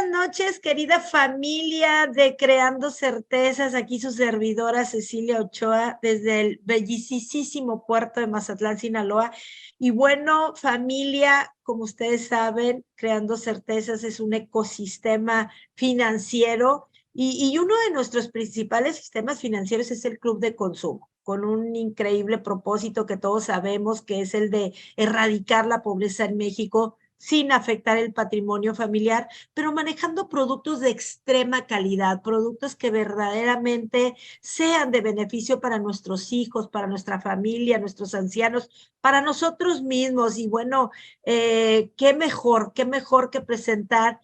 buenas noches, querida familia de Creando Certezas. Aquí su servidora Cecilia Ochoa desde el bellísimo puerto de Mazatlán, Sinaloa. Y bueno, familia, como ustedes saben, Creando Certezas es un ecosistema financiero y uno de nuestros principales sistemas financieros es el club de consumo, con un increíble propósito que todos sabemos que es el de erradicar la pobreza en México sin afectar el patrimonio familiar, pero manejando productos de extrema calidad, productos que verdaderamente sean de beneficio para nuestros hijos, para nuestra familia, nuestros ancianos, para nosotros mismos. Y bueno, qué mejor que presentar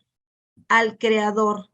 al creador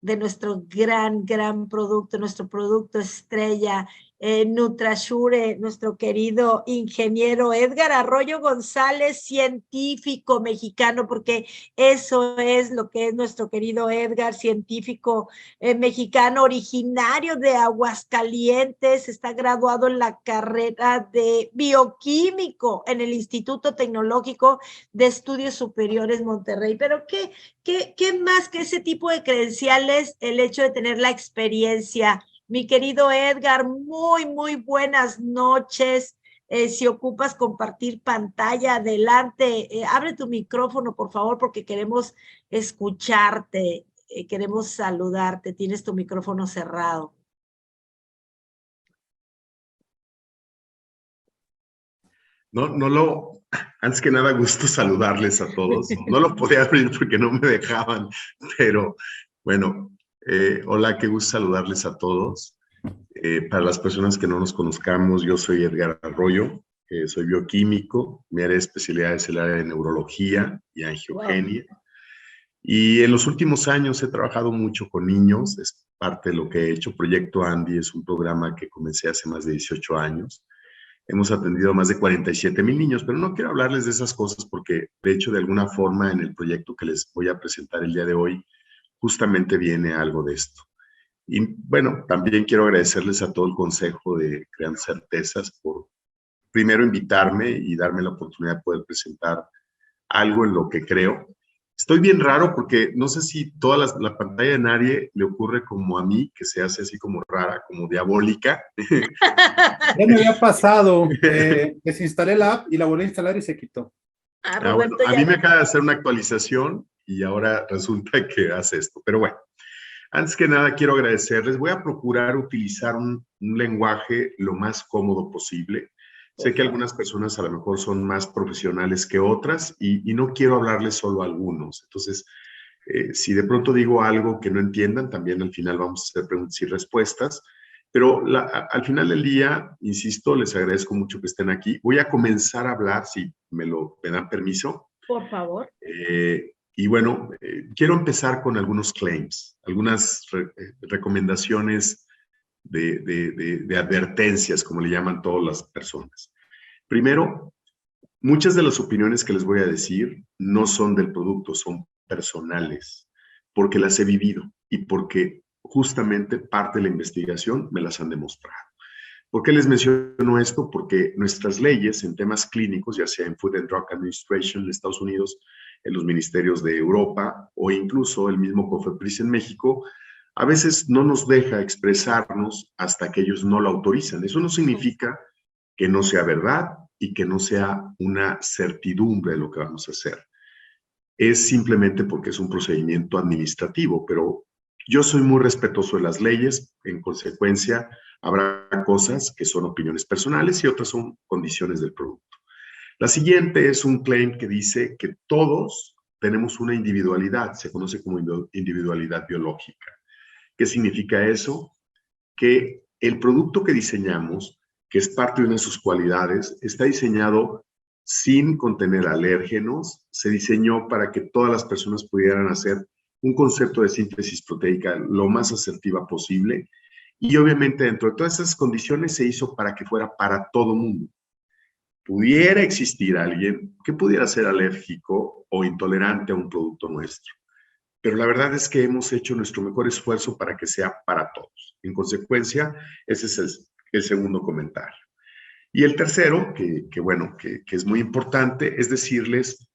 de nuestro gran producto, nuestro producto estrella, Nutrasure, nuestro querido ingeniero Edgar Arroyo González, científico mexicano, porque eso es lo que es nuestro querido Edgar, científico mexicano, originario de Aguascalientes, está graduado en la carrera de bioquímico en el Instituto Tecnológico de Estudios Superiores Monterrey. Pero ¿qué más que ese tipo de credenciales? El hecho de tener la experiencia. Mi querido Edgar, muy buenas noches. Si ocupas compartir pantalla, adelante. Abre tu micrófono, por favor, porque queremos escucharte, queremos saludarte. Tienes tu micrófono cerrado. Antes que nada, gusto saludarles a todos. No lo podía abrir porque no me dejaban, pero bueno, hola, qué gusto saludarles a todos. Para las personas que no nos conozcamos, yo soy Edgar Arroyo, soy bioquímico, mi área de especialidad es el área de neurología y angiogenia. Wow. Y en los últimos años he trabajado mucho con niños, es parte de lo que he hecho. Proyecto Andy es un programa que comencé hace más de 18 años. Hemos atendido a más de 47,000 niños, pero no quiero hablarles de esas cosas porque, de hecho, de alguna forma en el proyecto que les voy a presentar el día de hoy, justamente viene algo de esto. Y bueno, también quiero agradecerles a todo el consejo de Creando Certezas por primero invitarme y darme la oportunidad de poder presentar algo en lo que creo. Estoy bien raro porque no sé si toda la pantalla de nadie le ocurre como a mí, que se hace así como rara, como diabólica. Ya me había pasado, desinstalé la app y la volví a instalar y se quitó. Bueno, a mí me acaba de hacer una actualización y ahora resulta que hace esto. Pero bueno, antes que nada quiero agradecerles. Voy a procurar utilizar un lenguaje lo más cómodo posible. Sé que algunas personas a lo mejor son más profesionales que otras y no quiero hablarles solo a algunos. Entonces, si de pronto digo algo que no entiendan, también al final vamos a hacer preguntas y respuestas. Pero al final del día, insisto, les agradezco mucho que estén aquí. Voy a comenzar a hablar, si me dan permiso. Por favor. Y bueno, quiero empezar con algunos claims, algunas recomendaciones de advertencias, como le llaman todas las personas. Primero, muchas de las opiniones que les voy a decir no son del producto, son personales, porque las he vivido y porque justamente parte de la investigación me las han demostrado. ¿Por qué les menciono esto? Porque nuestras leyes en temas clínicos, ya sea en Food and Drug Administration en Estados Unidos, en los ministerios de Europa o incluso el mismo COFEPRIS en México, a veces no nos deja expresarnos hasta que ellos no lo autorizan. Eso no significa que no sea verdad y que no sea una certidumbre de lo que vamos a hacer. Es simplemente porque es un procedimiento administrativo, pero yo soy muy respetuoso de las leyes, en consecuencia habrá cosas que son opiniones personales y otras son condiciones del producto. La siguiente es un claim que dice que todos tenemos una individualidad, se conoce como individualidad biológica. ¿Qué significa eso? Que el producto que diseñamos, que es parte de una de sus cualidades, está diseñado sin contener alérgenos, se diseñó para que todas las personas pudieran hacer un concepto de síntesis proteica lo más asertiva posible y obviamente dentro de todas esas condiciones se hizo para que fuera para todo mundo. Pudiera existir alguien que pudiera ser alérgico o intolerante a un producto nuestro, pero la verdad es que hemos hecho nuestro mejor esfuerzo para que sea para todos. En consecuencia, ese es el segundo comentario. Y el tercero, que es muy importante, es decirles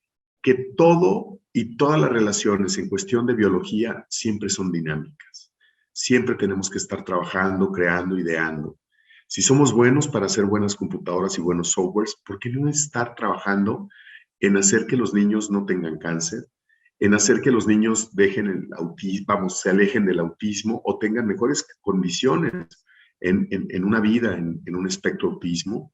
que todo y todas las relaciones en cuestión de biología siempre son dinámicas. Siempre tenemos que estar trabajando, creando, ideando. Si somos buenos para hacer buenas computadoras y buenos softwares, ¿por qué no estar trabajando en hacer que los niños no tengan cáncer, en hacer que los niños dejen el autismo, vamos, se alejen del autismo o tengan mejores condiciones en una vida, en un espectro autismo,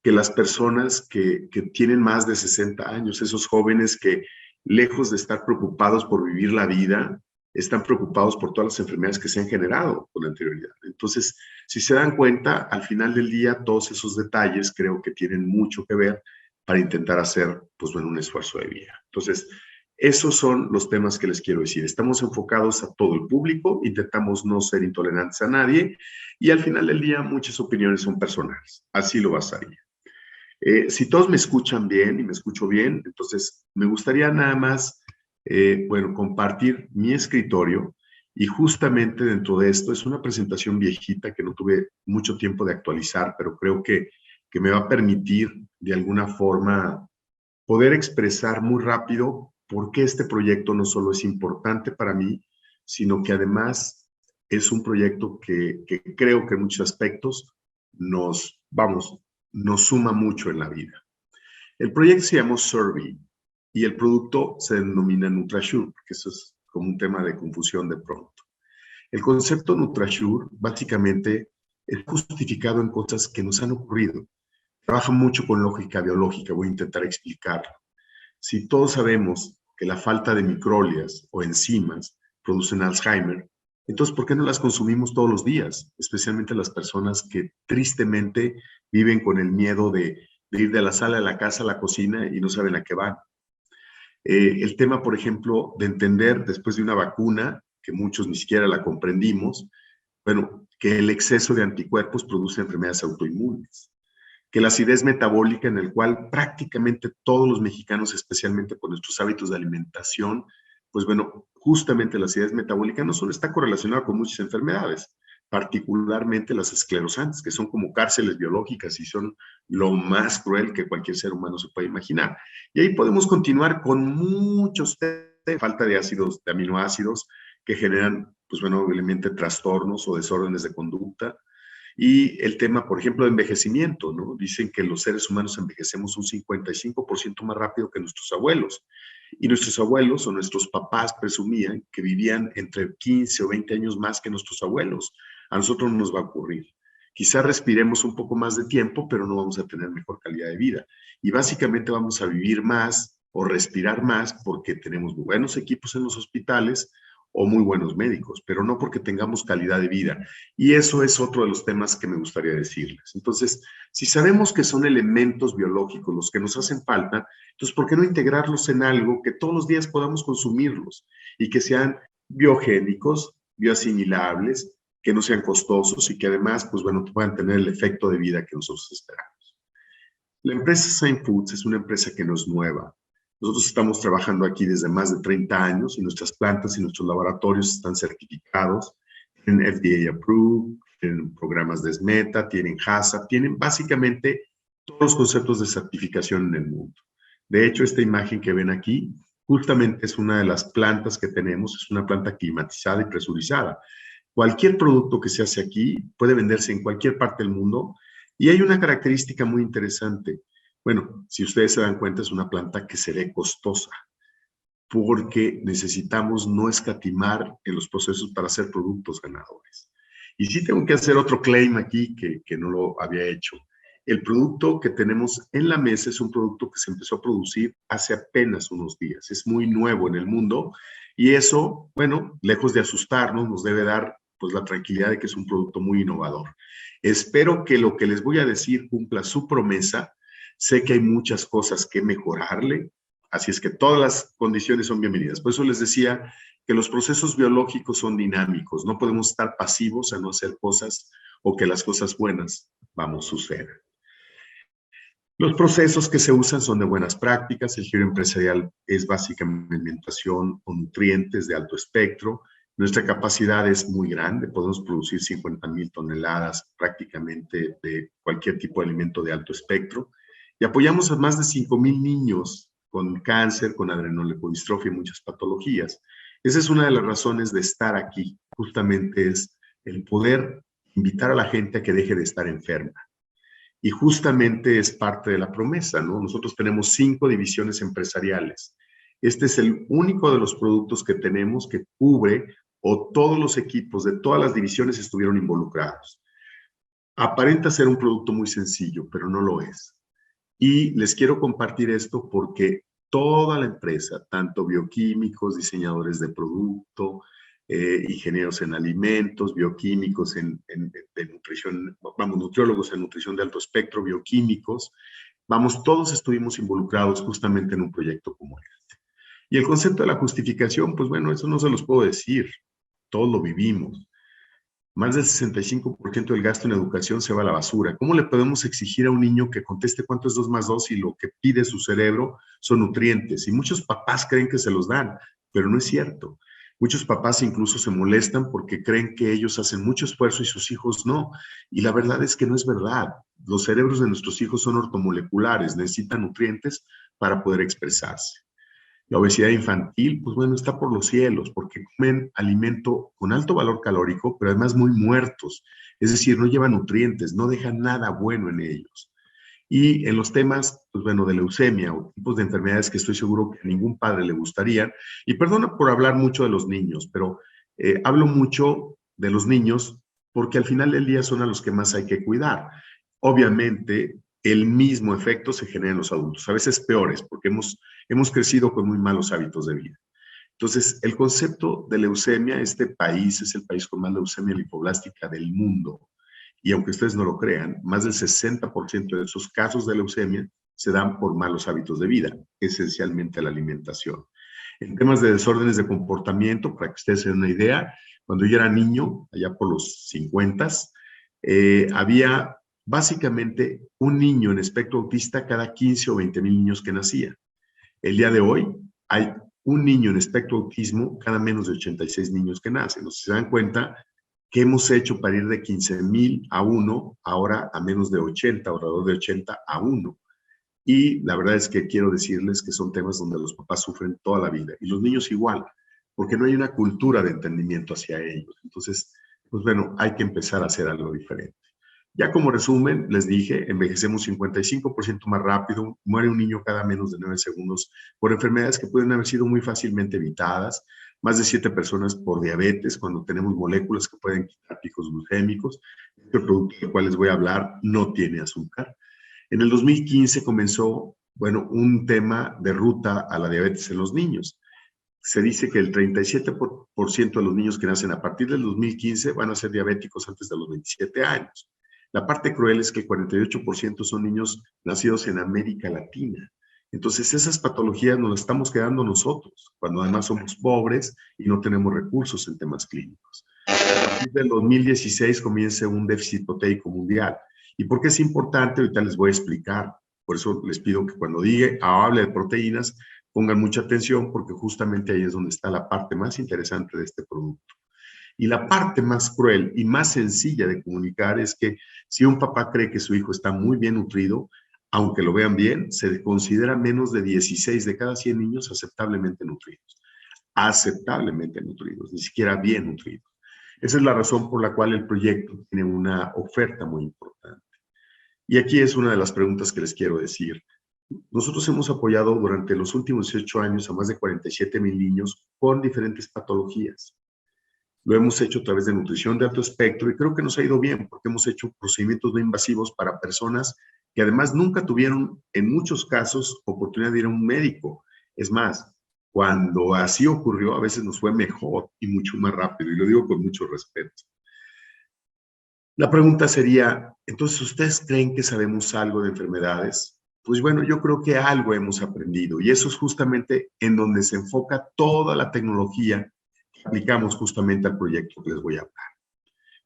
que las personas que tienen más de 60 años, esos jóvenes que lejos de estar preocupados por vivir la vida, están preocupados por todas las enfermedades que se han generado con anterioridad. Entonces, si se dan cuenta, al final del día, todos esos detalles creo que tienen mucho que ver para intentar hacer, pues bueno, un esfuerzo de vida. Entonces, esos son los temas que les quiero decir. Estamos enfocados a todo el público, intentamos no ser intolerantes a nadie y al final del día muchas opiniones son personales. Así lo basaría. Si todos me escuchan bien y me escucho bien, entonces me gustaría nada más, bueno, compartir mi escritorio y justamente dentro de esto es una presentación viejita que no tuve mucho tiempo de actualizar, pero creo que me va a permitir de alguna forma poder expresar muy rápido por qué este proyecto no solo es importante para mí, sino que además es un proyecto que creo que en muchos aspectos nos suma mucho en la vida. El proyecto se llamó Survey y el producto se denomina NutraSure, porque eso es como un tema de confusión de pronto. El concepto NutraSure básicamente es justificado en cosas que nos han ocurrido. Trabaja mucho con lógica biológica, voy a intentar explicarlo. Si todos sabemos que la falta de microglias o enzimas producen Alzheimer, entonces, ¿por qué no las consumimos todos los días? Especialmente las personas que tristemente viven con el miedo de ir de la sala de la casa a la cocina y no saben a qué van. El tema, por ejemplo, de entender después de una vacuna, que muchos ni siquiera la comprendimos, bueno, que el exceso de anticuerpos produce enfermedades autoinmunes, que la acidez metabólica en el cual prácticamente todos los mexicanos, especialmente por nuestros hábitos de alimentación, pues bueno, justamente la acidez metabólica no solo está correlacionada con muchas enfermedades, particularmente las esclerosantes, que son como cárceles biológicas y son lo más cruel que cualquier ser humano se puede imaginar. Y ahí podemos continuar con muchos temas, falta de ácidos, de aminoácidos, que generan, pues bueno, obviamente trastornos o desórdenes de conducta. Y el tema, por ejemplo, de envejecimiento, ¿no? Dicen que los seres humanos envejecemos un 55% más rápido que nuestros abuelos. Y nuestros abuelos o nuestros papás presumían que vivían entre 15 o 20 años más que nuestros abuelos. A nosotros no nos va a ocurrir. Quizás respiremos un poco más de tiempo, pero no vamos a tener mejor calidad de vida. Y básicamente vamos a vivir más o respirar más porque tenemos buenos equipos en los hospitales o muy buenos médicos, pero no porque tengamos calidad de vida. Y eso es otro de los temas que me gustaría decirles. Entonces, si sabemos que son elementos biológicos los que nos hacen falta, entonces, ¿por qué no integrarlos en algo que todos los días podamos consumirlos y que sean biogénicos, bioasimilables, que no sean costosos y que además, pues bueno, puedan tener el efecto de vida que nosotros esperamos? La empresa Sign Foods es una empresa que no es nueva. Nosotros estamos trabajando aquí desde más de 30 años y nuestras plantas y nuestros laboratorios están certificados, tienen FDA approved, tienen programas de SMETA, tienen HACCP, tienen básicamente todos los conceptos de certificación en el mundo. De hecho, esta imagen que ven aquí justamente es una de las plantas que tenemos, es una planta climatizada y presurizada. Cualquier producto que se hace aquí puede venderse en cualquier parte del mundo y hay una característica muy interesante. Bueno, si ustedes se dan cuenta, es una planta que se ve costosa porque necesitamos no escatimar en los procesos para hacer productos ganadores. Y sí tengo que hacer otro claim aquí que no lo había hecho. El producto que tenemos en la mesa es un producto que se empezó a producir hace apenas unos días. Es muy nuevo en el mundo y eso, bueno, lejos de asustarnos, nos debe dar pues la tranquilidad de que es un producto muy innovador. Espero que lo que les voy a decir cumpla su promesa. Sé que hay muchas cosas que mejorarle, así es que todas las condiciones son bienvenidas. Por eso les decía que los procesos biológicos son dinámicos, no podemos estar pasivos a no hacer cosas o que las cosas buenas, sucedan. Los procesos que se usan son de buenas prácticas, el giro empresarial es básicamente alimentación o nutrientes de alto espectro, nuestra capacidad es muy grande, podemos producir 50,000 toneladas prácticamente de cualquier tipo de alimento de alto espectro, y apoyamos a más de 5,000 niños con cáncer, con adrenoleucodistrofia y muchas patologías. Esa es una de las razones de estar aquí, justamente es el poder invitar a la gente a que deje de estar enferma. Y justamente es parte de la promesa, ¿no? Nosotros tenemos 5 divisiones empresariales. Este es el único de los productos que tenemos que cubre o todos los equipos de todas las divisiones estuvieron involucrados. Aparenta ser un producto muy sencillo, pero no lo es. Y les quiero compartir esto porque toda la empresa, tanto bioquímicos, diseñadores de producto, ingenieros en alimentos, bioquímicos de nutrición, vamos, nutriólogos en nutrición de alto espectro, bioquímicos, vamos, todos estuvimos involucrados justamente en un proyecto como este. Y el concepto de la justificación, pues bueno, eso no se los puedo decir, todos lo vivimos. Más del 65% del gasto en educación se va a la basura. ¿Cómo le podemos exigir a un niño que conteste cuánto es 2 más 2 y lo que pide su cerebro son nutrientes? Y muchos papás creen que se los dan, pero no es cierto. Muchos papás incluso se molestan porque creen que ellos hacen mucho esfuerzo y sus hijos no. Y la verdad es que no es verdad. Los cerebros de nuestros hijos son ortomoleculares, necesitan nutrientes para poder expresarse. La obesidad infantil, pues bueno, está por los cielos, porque comen alimento con alto valor calórico, pero además muy muertos. Es decir, no llevan nutrientes, no dejan nada bueno en ellos. Y en los temas, pues bueno, de leucemia o tipos de enfermedades que estoy seguro que a ningún padre le gustarían, y perdona por hablar mucho de los niños, pero hablo mucho de los niños porque al final del día son a los que más hay que cuidar. Obviamente, el mismo efecto se genera en los adultos, a veces peores, porque hemos crecido con muy malos hábitos de vida. Entonces, el concepto de leucemia, este país es el país con más leucemia linfoblástica del mundo. Y aunque ustedes no lo crean, más del 60% de esos casos de leucemia se dan por malos hábitos de vida, esencialmente la alimentación. En temas de desórdenes de comportamiento, para que ustedes se den una idea, cuando yo era niño, allá por los 50, había básicamente un niño en espectro autista cada 15 o 20 mil niños que nacían. El día de hoy hay un niño en espectro autismo cada menos de 86 niños que nacen. Entonces, se dan cuenta que hemos hecho para ir de 15,000 a 1, ahora a menos de 80, alrededor de 80 a 1. Y la verdad es que quiero decirles que son temas donde los papás sufren toda la vida. Y los niños igual, porque no hay una cultura de entendimiento hacia ellos. Entonces, pues bueno, hay que empezar a hacer algo diferente. Ya como resumen, les dije, envejecemos 55% más rápido, muere un niño cada menos de 9 segundos por enfermedades que pueden haber sido muy fácilmente evitadas, más de 7 personas por diabetes, cuando tenemos moléculas que pueden quitar picos glucémicos. Este producto del cual les voy a hablar no tiene azúcar. En el 2015 comenzó, bueno, un tema de ruta a la diabetes en los niños. Se dice que el 37% de los niños que nacen a partir del 2015 van a ser diabéticos antes de los 27 años. La parte cruel es que el 48% son niños nacidos en América Latina. Entonces, esas patologías nos las estamos quedando nosotros, cuando además somos pobres y no tenemos recursos en temas clínicos. A partir del 2016 comienza un déficit proteico mundial. ¿Y por qué es importante? Ahorita les voy a explicar. Por eso les pido que cuando hable de proteínas, pongan mucha atención, porque justamente ahí es donde está la parte más interesante de este producto. Y la parte más cruel y más sencilla de comunicar es que si un papá cree que su hijo está muy bien nutrido, aunque lo vean bien, se considera menos de 16 de cada 100 niños aceptablemente nutridos. Aceptablemente nutridos, ni siquiera bien nutridos. Esa es la razón por la cual el proyecto tiene una oferta muy importante. Y aquí es una de las preguntas que les quiero decir. Nosotros hemos apoyado durante los últimos 18 años a más de 47,000 niños con diferentes patologías. Lo hemos hecho a través de nutrición de alto espectro y creo que nos ha ido bien porque hemos hecho procedimientos no invasivos para personas que además nunca tuvieron, en muchos casos, oportunidad de ir a un médico. Es más, cuando así ocurrió, a veces nos fue mejor y mucho más rápido, y lo digo con mucho respeto. La pregunta sería, entonces, ¿ustedes creen que sabemos algo de enfermedades? Pues bueno, yo creo que algo hemos aprendido y eso es justamente en donde se enfoca toda la tecnología que aplicamos justamente al proyecto que les voy a hablar.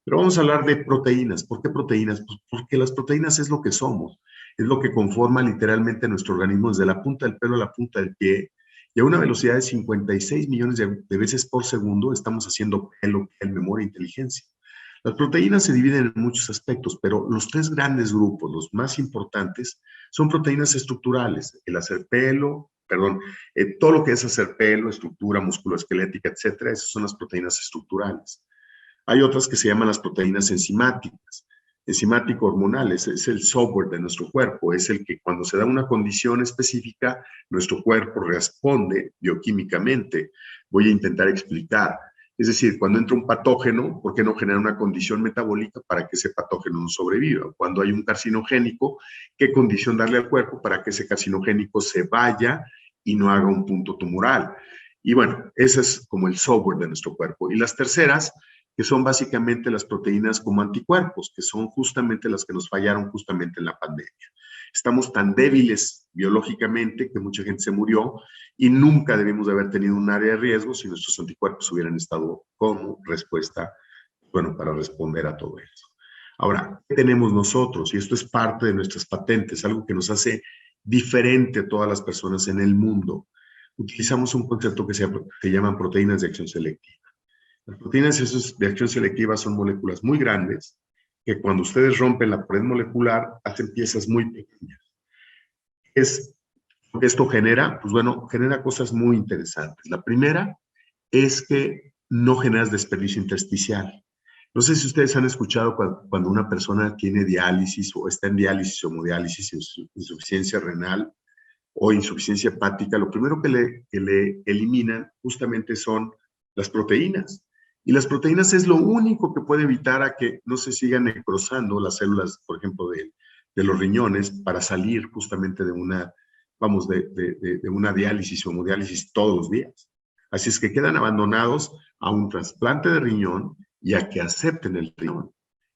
Pero vamos a hablar de proteínas. ¿Por qué proteínas? Pues porque las proteínas es lo que somos, es lo que conforma literalmente nuestro organismo desde la punta del pelo a la punta del pie y a una velocidad de 56 millones de veces por segundo estamos haciendo pelo, piel, memoria e inteligencia. Las proteínas se dividen en muchos aspectos, pero los 3 grandes grupos, los más importantes, son proteínas estructurales, el hacer pelo, perdón, todo lo que es hacer pelo, estructura musculoesquelética, etcétera, esas son las proteínas estructurales. Hay otras que se llaman las proteínas enzimáticas. Enzimático hormonales es el software de nuestro cuerpo, es el que cuando se da una condición específica, nuestro cuerpo responde bioquímicamente. Voy a intentar explicar. Es decir, cuando entra un patógeno, ¿por qué no genera una condición metabólica para que ese patógeno no sobreviva? Cuando hay un carcinogénico, ¿qué condición darle al cuerpo para que ese carcinogénico se vaya y no haga un punto tumoral? Y bueno, ese es como el software de nuestro cuerpo. Y las terceras, que son básicamente las proteínas como anticuerpos, que son justamente las que nos fallaron justamente en la pandemia. Estamos tan débiles biológicamente que mucha gente se murió y nunca debimos de haber tenido un área de riesgo si nuestros anticuerpos hubieran estado como respuesta, bueno, para responder a todo eso. Ahora, ¿qué tenemos nosotros? Y esto es parte de nuestras patentes, algo que nos hace diferente a todas las personas en el mundo. Utilizamos un concepto que se llaman proteínas de acción selectiva. Las proteínas de acción selectiva son moléculas muy grandes que cuando ustedes rompen la pared molecular hacen piezas muy pequeñas. Lo que esto genera, pues bueno, genera cosas muy interesantes. La primera es que no generas desperdicio intersticial. No sé si ustedes han escuchado cuando una persona tiene diálisis o está en diálisis o hemodiálisis, insuficiencia renal o insuficiencia hepática, lo primero que le eliminan justamente son las proteínas. Y las proteínas es lo único que puede evitar a que no se sigan necrosando las células, por ejemplo, de los riñones para salir justamente de una, vamos, de una diálisis o hemodiálisis todos los días. Así es que quedan abandonados a un trasplante de riñón y a que acepten el riñón.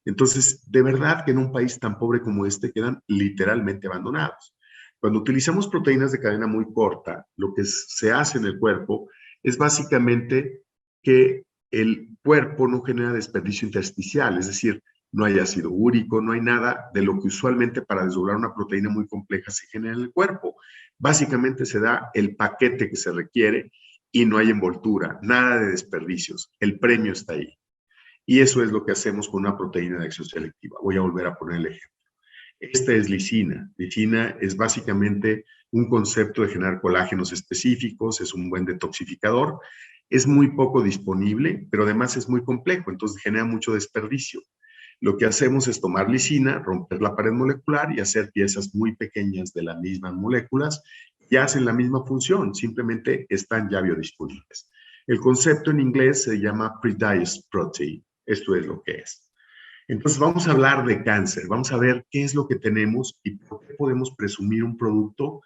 Entonces, de verdad que en un país tan pobre como este quedan literalmente abandonados. Cuando utilizamos proteínas de cadena muy corta, lo que se hace en el cuerpo es básicamente que el cuerpo no genera desperdicio intersticial, es decir, no hay ácido úrico, no hay nada de lo que usualmente para desdoblar una proteína muy compleja se genera en el cuerpo. Básicamente se da el paquete que se requiere y no hay envoltura, nada de desperdicios. El premio está ahí. Y eso es lo que hacemos con una proteína de acción selectiva. Voy a volver a poner el ejemplo. Esta es lisina. Lisina es básicamente un concepto de generar colágenos específicos, es un buen detoxificador. Es muy poco disponible, pero además es muy complejo, entonces genera mucho desperdicio. Lo que hacemos es tomar lisina, romper la pared molecular y hacer piezas muy pequeñas de las mismas moléculas y hacen la misma función, simplemente están ya biodisponibles. El concepto en inglés se llama pre-digest protein. Esto es lo que es. Entonces vamos a hablar de cáncer, vamos a ver qué es lo que tenemos y por qué podemos presumir un producto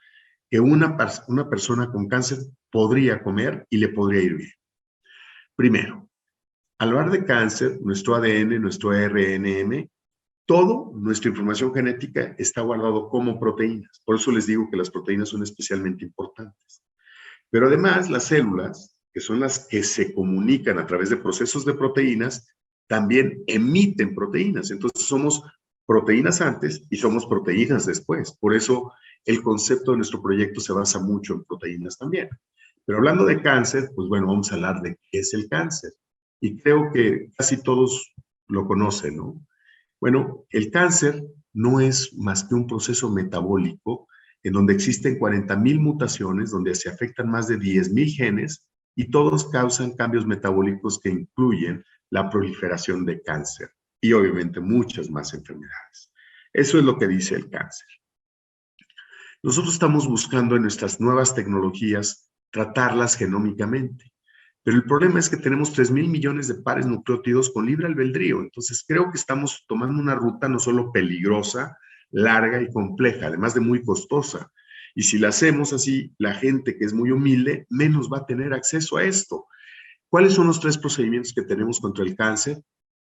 que una persona con cáncer podría comer y le podría ir bien. Primero, al hablar de cáncer, nuestro ADN, nuestro RNM, toda nuestra información genética está guardado como proteínas. Por eso les digo que las proteínas son especialmente importantes. Pero además, las células, que son las que se comunican a través de procesos de proteínas, también emiten proteínas. Entonces somos proteínas antes y somos proteínas después. Por eso el concepto de nuestro proyecto se basa mucho en proteínas también. Pero hablando de cáncer, pues bueno, vamos a hablar de qué es el cáncer. Y creo que casi todos lo conocen, ¿no? Bueno, el cáncer no es más que un proceso metabólico en donde existen 40,000 mutaciones, donde se afectan más de 10,000 genes y todos causan cambios metabólicos que incluyen la proliferación de cáncer y obviamente muchas más enfermedades. Eso es lo que dice el cáncer. Nosotros estamos buscando en nuestras nuevas tecnologías tratarlas genómicamente, pero el problema es que tenemos 3,000 millones de pares nucleótidos con libre albedrío, entonces creo que estamos tomando una ruta no solo peligrosa, larga y compleja, además de muy costosa. Y si la hacemos así, la gente que es muy humilde menos va a tener acceso a esto. ¿Cuáles son los 3 procedimientos que tenemos contra el cáncer?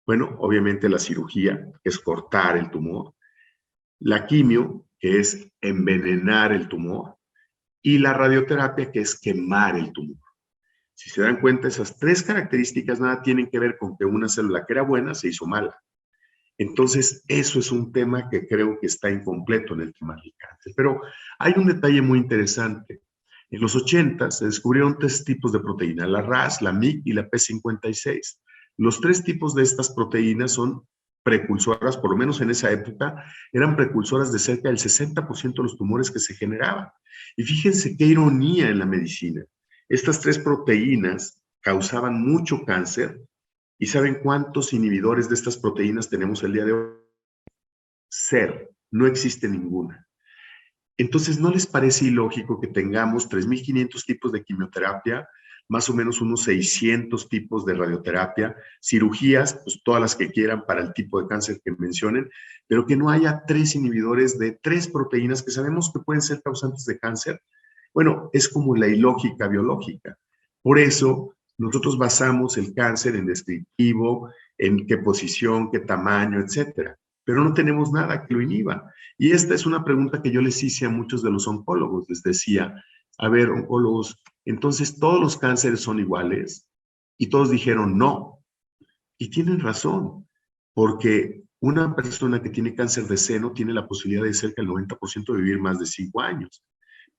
Bueno, obviamente la cirugía, que es cortar el tumor, la quimio, que es envenenar el tumor, y la radioterapia, que es quemar el tumor. Si se dan cuenta, esas 3 características nada tienen que ver con que una célula que era buena se hizo mala. Entonces, eso es un tema que creo que está incompleto en el tema del cáncer. Pero hay un detalle muy interesante. En los 80 se descubrieron 3 tipos de proteína, la RAS, la MYC y la P56. Los 3 tipos de estas proteínas son precursoras, por lo menos en esa época, eran precursoras de cerca del 60% de los tumores que se generaban. Y fíjense qué ironía en la medicina. Estas 3 proteínas causaban mucho cáncer. ¿Y saben cuántos inhibidores de estas proteínas tenemos el día de hoy? 0. No existe ninguna. Entonces, ¿no les parece ilógico que tengamos 3.500 tipos de quimioterapia, más o menos unos 600 tipos de radioterapia, cirugías, pues todas las que quieran para el tipo de cáncer que mencionen, pero que no haya 3 inhibidores de 3 proteínas que sabemos que pueden ser causantes de cáncer? Bueno, es como la ilógica biológica. Por eso, nosotros basamos el cáncer en descriptivo, en qué posición, qué tamaño, etcétera, pero no tenemos nada que lo inhiba. Y esta es una pregunta que yo les hice a muchos de los oncólogos. Les decía, a ver, oncólogos, entonces todos los cánceres son iguales. Y todos dijeron no. Y tienen razón, porque una persona que tiene cáncer de seno tiene la posibilidad de cerca del 90% de vivir más de 5 años.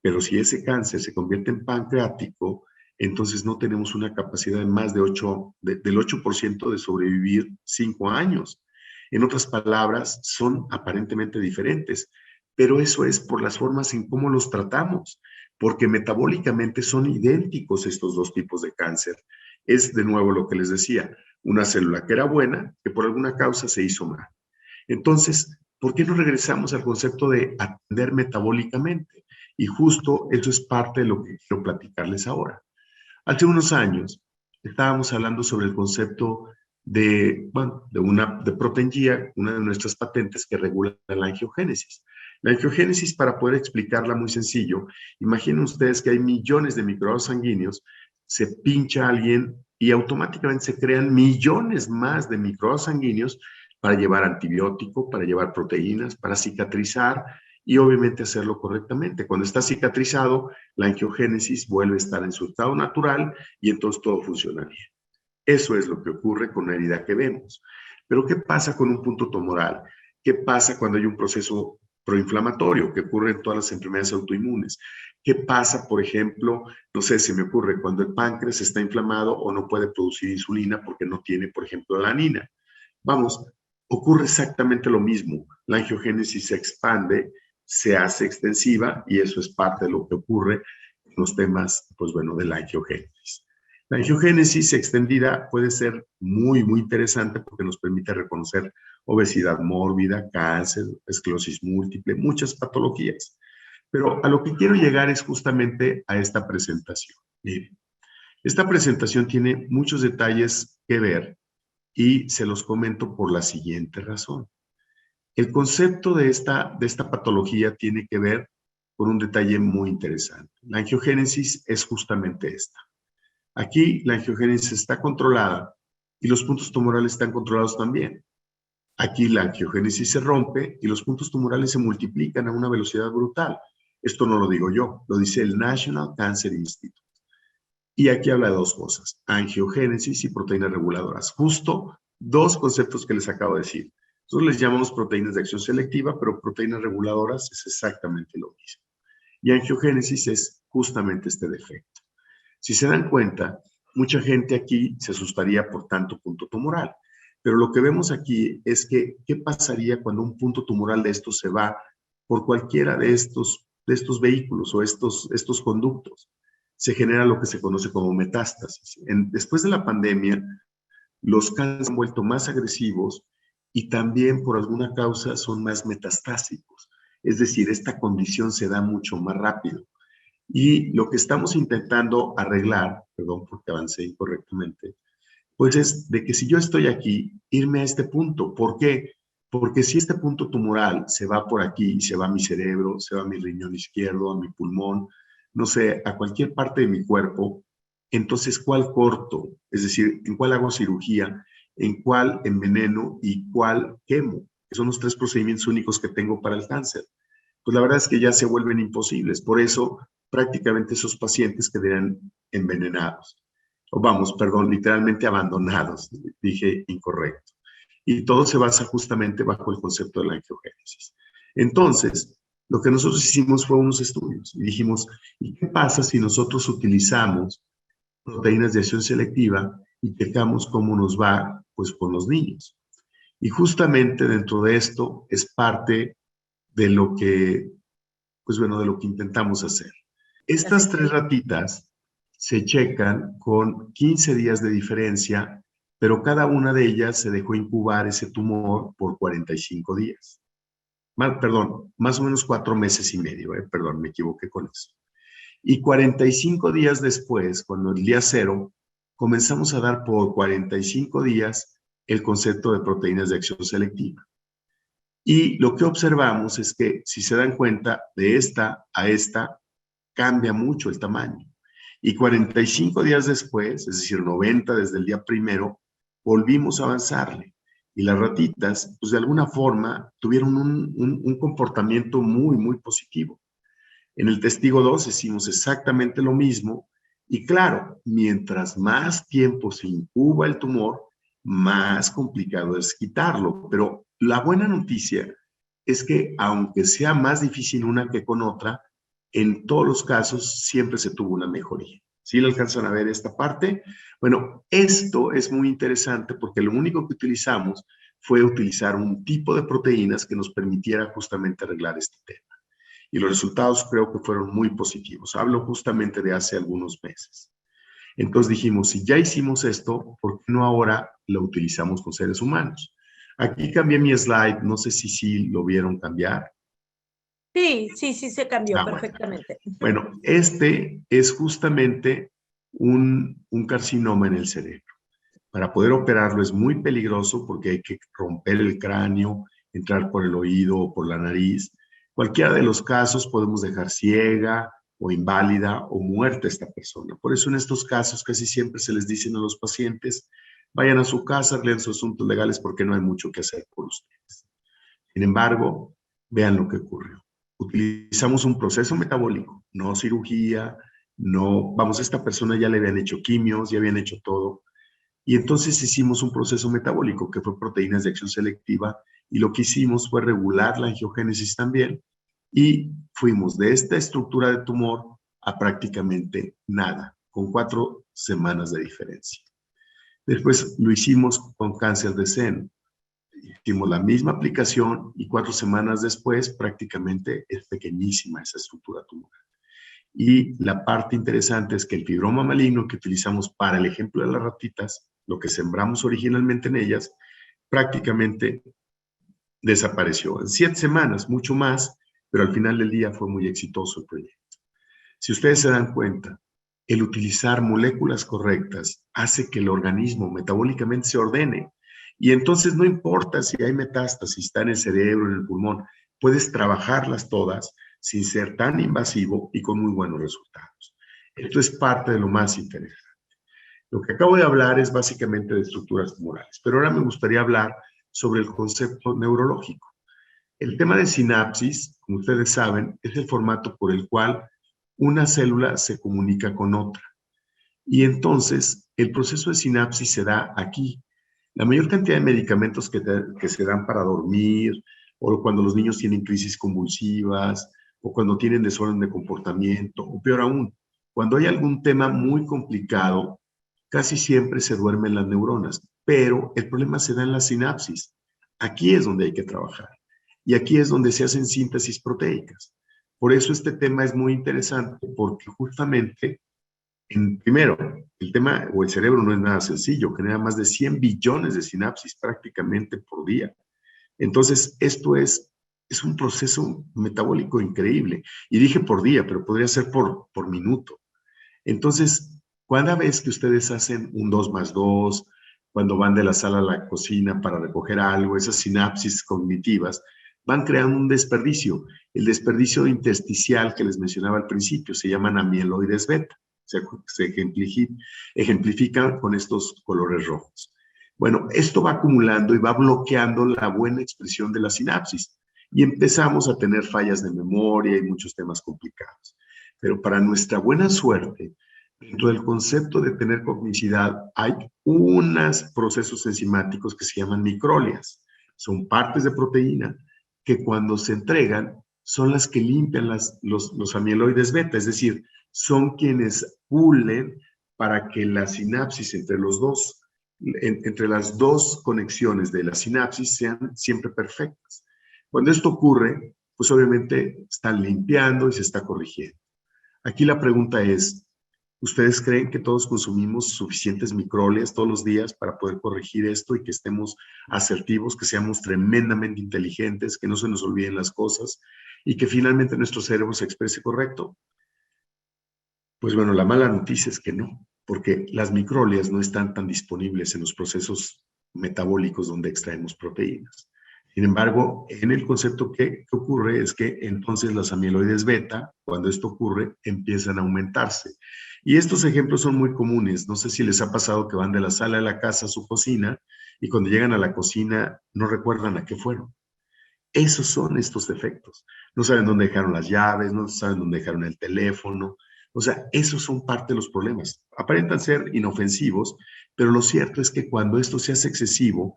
Pero si ese cáncer se convierte en pancreático, entonces no tenemos una capacidad de más de del 8% de sobrevivir 5 años. En otras palabras, son aparentemente diferentes, pero eso es por las formas en cómo los tratamos, porque metabólicamente son idénticos estos 2 tipos de cáncer. Es de nuevo lo que les decía, una célula que era buena, que por alguna causa se hizo mal. Entonces, ¿por qué no regresamos al concepto de atender metabólicamente? Y justo eso es parte de lo que quiero platicarles ahora. Hace unos años estábamos hablando sobre el concepto de Protengia, una de nuestras patentes que regula la angiogénesis. La angiogénesis, para poder explicarla muy sencillo, imaginen ustedes que hay millones de microvasos sanguíneos, se pincha a alguien y automáticamente se crean millones más de microvasos sanguíneos para llevar antibiótico, para llevar proteínas, para cicatrizar y obviamente hacerlo correctamente. Cuando está cicatrizado, la angiogénesis vuelve a estar en su estado natural y entonces todo funcionaría. Eso es lo que ocurre con una herida que vemos. Pero ¿qué pasa con un punto tumoral? ¿Qué pasa cuando hay un proceso proinflamatorio que ocurre en todas las enfermedades autoinmunes? ¿Qué pasa, por ejemplo, no sé, se me ocurre cuando el páncreas está inflamado o no puede producir insulina porque no tiene, por ejemplo, alanina? Vamos, ocurre exactamente lo mismo. La angiogénesis se expande, se hace extensiva y eso es parte de lo que ocurre en los temas, pues bueno, de la angiogénesis. La angiogénesis extendida puede ser muy, muy interesante porque nos permite reconocer obesidad mórbida, cáncer, esclerosis múltiple, muchas patologías. Pero a lo que quiero llegar es justamente a esta presentación. Miren, esta presentación tiene muchos detalles que ver y se los comento por la siguiente razón. El concepto de esta patología tiene que ver con un detalle muy interesante. La angiogénesis es justamente esta. Aquí la angiogénesis está controlada y los puntos tumorales están controlados también. Aquí la angiogénesis se rompe y los puntos tumorales se multiplican a una velocidad brutal. Esto no lo digo yo, lo dice el National Cancer Institute. Y aquí habla de 2 cosas, angiogénesis y proteínas reguladoras. Justo 2 conceptos que les acabo de decir. Nosotros les llamamos proteínas de acción selectiva, pero proteínas reguladoras es exactamente lo mismo. Y angiogénesis es justamente este defecto. Si se dan cuenta, mucha gente aquí se asustaría por tanto punto tumoral. Pero lo que vemos aquí es que, ¿qué pasaría cuando un punto tumoral de estos se va por cualquiera de estos vehículos o estos conductos? Se genera lo que se conoce como metástasis. Después de la pandemia, los cánceres se han vuelto más agresivos y también por alguna causa son más metastásicos. Es decir, esta condición se da mucho más rápido. Y lo que estamos intentando arreglar, perdón porque avancé incorrectamente, pues es de que si yo estoy aquí, irme a este punto. ¿Por qué? Porque si este punto tumoral se va por aquí y se va a mi cerebro, se va a mi riñón izquierdo, a mi pulmón, no sé, a cualquier parte de mi cuerpo, entonces, ¿cuál corto? Es decir, ¿en cuál hago cirugía? ¿En cuál enveneno? ¿Y cuál quemo? Que son los 3 procedimientos únicos que tengo para el cáncer. Pues la verdad es que ya se vuelven imposibles. Por eso, prácticamente esos pacientes quedarían envenenados. O vamos, perdón, literalmente abandonados. Dije incorrecto. Y todo se basa justamente bajo el concepto de la angiogénesis. Entonces, lo que nosotros hicimos fue unos estudios y dijimos, ¿y qué pasa si nosotros utilizamos proteínas de acción selectiva y checamos cómo nos va pues con los niños? Y justamente dentro de esto es parte de lo que, pues bueno, de lo que intentamos hacer. Estas 3 ratitas se checan con 15 días de diferencia, pero cada una de ellas se dejó incubar ese tumor por 45 días. Perdón, más o menos 4 meses y medio, perdón, me equivoqué con eso. Y 45 días después, cuando el día 0, comenzamos a dar por 45 días el concepto de proteínas de acción selectiva. Y lo que observamos es que, si se dan cuenta, de esta a esta cambia mucho el tamaño. Y 45 días después, es decir, 90 desde el día primero, volvimos a avanzarle. Y las ratitas, pues de alguna forma, tuvieron un comportamiento muy, muy positivo. En el testigo 2 hicimos exactamente lo mismo. Y claro, mientras más tiempo se incuba el tumor, más complicado es quitarlo. Pero la buena noticia es que, aunque sea más difícil una que con otra, en todos los casos siempre se tuvo una mejoría. ¿Sí le alcanzan a ver esta parte? Bueno, esto es muy interesante porque lo único que utilizamos fue utilizar un tipo de proteínas que nos permitiera justamente arreglar este tema. Y los resultados creo que fueron muy positivos. Hablo justamente de hace algunos meses. Entonces dijimos, si ya hicimos esto, ¿por qué no ahora lo utilizamos con seres humanos? Aquí cambié mi slide, no sé si sí lo vieron cambiar. Sí, se cambió perfectamente. Bueno, este es justamente un carcinoma en el cerebro. Para poder operarlo es muy peligroso porque hay que romper el cráneo, entrar por el oído o por la nariz. Cualquiera de los casos podemos dejar ciega o inválida o muerta a esta persona. Por eso en estos casos casi siempre se les dicen a los pacientes, vayan a su casa, arreglen sus asuntos legales porque no hay mucho que hacer por ustedes. Sin embargo, vean lo que ocurrió. Utilizamos un proceso metabólico, no cirugía, no, vamos, a esta persona ya le habían hecho quimios, ya habían hecho todo, y entonces hicimos un proceso metabólico que fue proteínas de acción selectiva, y lo que hicimos fue regular la angiogénesis también, y fuimos de esta estructura de tumor a prácticamente nada, con 4 semanas de diferencia. Después lo hicimos con cáncer de seno. Hicimos la misma aplicación y 4 semanas después prácticamente es pequeñísima esa estructura tumoral. Y la parte interesante es que el fibroma maligno que utilizamos para el ejemplo de las ratitas, lo que sembramos originalmente en ellas, prácticamente desapareció. En 7 semanas, mucho más, pero al final del día fue muy exitoso el proyecto. Si ustedes se dan cuenta, el utilizar moléculas correctas hace que el organismo metabólicamente se ordene. Y entonces no importa si hay metástasis, está en el cerebro, en el pulmón, puedes trabajarlas todas sin ser tan invasivo y con muy buenos resultados. Esto es parte de lo más interesante. Lo que acabo de hablar es básicamente de estructuras tumorales, pero ahora me gustaría hablar sobre el concepto neurológico. El tema de sinapsis, como ustedes saben, es el formato por el cual una célula se comunica con otra. Y entonces, el proceso de sinapsis se da aquí. La mayor cantidad de medicamentos que se dan para dormir, o cuando los niños tienen crisis convulsivas, o cuando tienen desorden de comportamiento, o peor aún, cuando hay algún tema muy complicado, casi siempre se duermen las neuronas, pero el problema se da en la sinapsis. Aquí es donde hay que trabajar. Y aquí es donde se hacen síntesis proteicas. Por eso este tema es muy interesante, porque justamente, primero, el tema o el cerebro no es nada sencillo, genera más de 100 billones de sinapsis prácticamente por día. Entonces, esto es un proceso metabólico increíble. Y dije por día, pero podría ser por minuto. Entonces, cada vez que ustedes hacen un 2+2, cuando van de la sala a la cocina para recoger algo, esas sinapsis cognitivas van creando un desperdicio. El desperdicio intersticial que les mencionaba al principio se llaman amiloides beta. Se ejemplifican con estos colores rojos. Bueno, esto va acumulando y va bloqueando la buena expresión de la sinapsis. Y empezamos a tener fallas de memoria y muchos temas complicados. Pero para nuestra buena suerte, dentro del concepto de tener cognicidad, hay unos procesos enzimáticos que se llaman microglias. Son partes de proteína que cuando se entregan son las que limpian los amiloides beta, es decir, son quienes pulen para que la sinapsis entre los dos entre las dos conexiones de la sinapsis sean siempre perfectas. Cuando esto ocurre, pues obviamente están limpiando y se está corrigiendo. Aquí la pregunta es, ¿ustedes creen que todos consumimos suficientes microglias todos los días para poder corregir esto y que estemos asertivos, que seamos tremendamente inteligentes, que no se nos olviden las cosas y que finalmente nuestro cerebro se exprese correcto? Pues bueno, la mala noticia es que no, porque las microglias no están tan disponibles en los procesos metabólicos donde extraemos proteínas. Sin embargo, en el concepto que ocurre es que entonces las amiloides beta, cuando esto ocurre, empiezan a aumentarse. Y estos ejemplos son muy comunes. No sé si les ha pasado que van de la sala de la casa a su cocina y cuando llegan a la cocina no recuerdan a qué fueron. Esos son estos defectos. No saben dónde dejaron las llaves, no saben dónde dejaron el teléfono. O sea, esos son parte de los problemas. Aparentan ser inofensivos, pero lo cierto es que cuando esto se hace excesivo,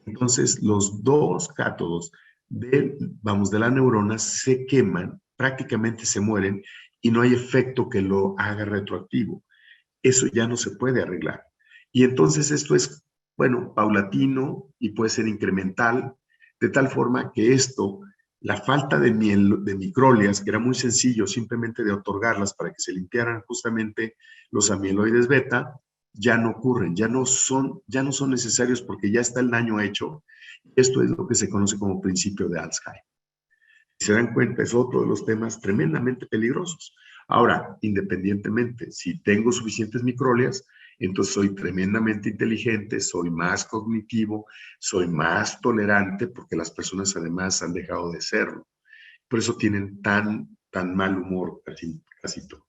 entonces los dos cátodos de la neurona se queman, prácticamente se mueren y no hay efecto que lo haga retroactivo. Eso ya no se puede arreglar. Y entonces esto es, bueno, paulatino y puede ser incremental, de tal forma que esto, la falta de microglias, que era muy sencillo simplemente de otorgarlas para que se limpiaran justamente los amiloides beta, ya no ocurren, ya no son necesarios porque ya está el daño hecho. Esto es lo que se conoce como principio de Alzheimer. Si se dan cuenta, es otro de los temas tremendamente peligrosos. Ahora, independientemente, si tengo suficientes microglias, entonces soy tremendamente inteligente, soy más cognitivo, soy más tolerante, porque las personas además han dejado de serlo. Por eso tienen tan mal humor casi todos.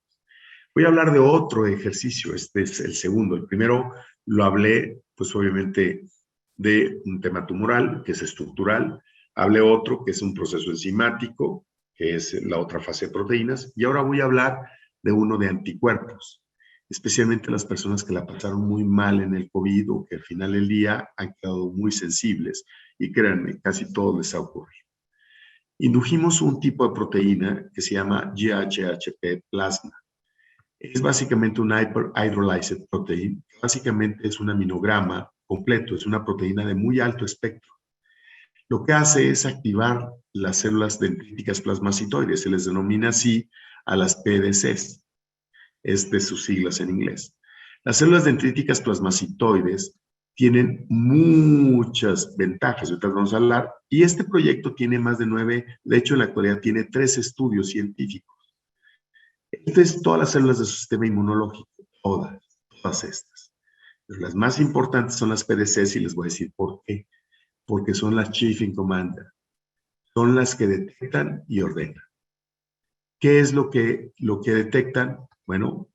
Voy a hablar de otro ejercicio, este es el segundo. El primero lo hablé, pues obviamente, de un tema tumoral, que es estructural. Hablé otro, que es un proceso enzimático, que es la otra fase de proteínas. Y ahora voy a hablar de uno de anticuerpos, especialmente las personas que la pasaron muy mal en el COVID o que al final del día han quedado muy sensibles. Y créanme, casi todo les ha ocurrido. Indujimos un tipo de proteína que se llama GHHP plasma. Es básicamente un hydrolyzed protein. Básicamente es un aminograma completo, es una proteína de muy alto espectro. Lo que hace es activar las células dendríticas plasmacitoides, se les denomina así a las PDCs, es de sus siglas en inglés. Las células dendríticas plasmacitoides tienen muchas ventajas, ahorita vamos a hablar, y este proyecto tiene más de 9, de hecho en la actualidad tiene 3 estudios científicos. Entonces, todas las células de su sistema inmunológico, todas estas. Pero las más importantes son las PDCs y les voy a decir por qué. Porque son las Chief in Command. Son las que detectan y ordenan. ¿Qué es lo que detectan? Bueno,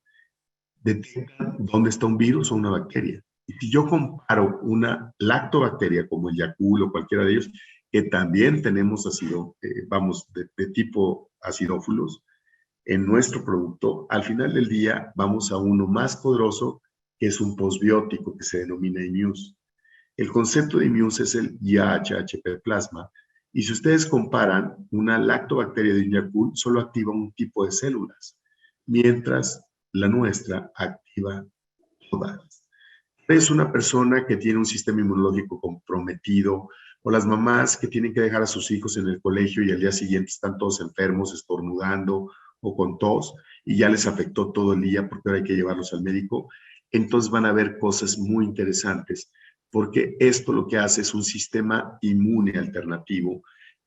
detectan dónde está un virus o una bacteria. Y si yo comparo una lactobacteria como el Yakult o cualquiera de ellos, que también tenemos ácido, de tipo acidófilos, en nuestro producto, al final del día vamos a uno más poderoso que es un posbiótico que se denomina Immuse. El concepto de Immuse es el IAHHP plasma y si ustedes comparan, una lactobacteria de un Yakult solo activa un tipo de células, mientras la nuestra activa todas. Es una persona que tiene un sistema inmunológico comprometido o las mamás que tienen que dejar a sus hijos en el colegio y al día siguiente están todos enfermos, estornudando o con tos y ya les afectó todo el día porque ahora hay que llevarlos al médico, entonces van a ver cosas muy interesantes porque esto lo que hace es un sistema inmune alternativo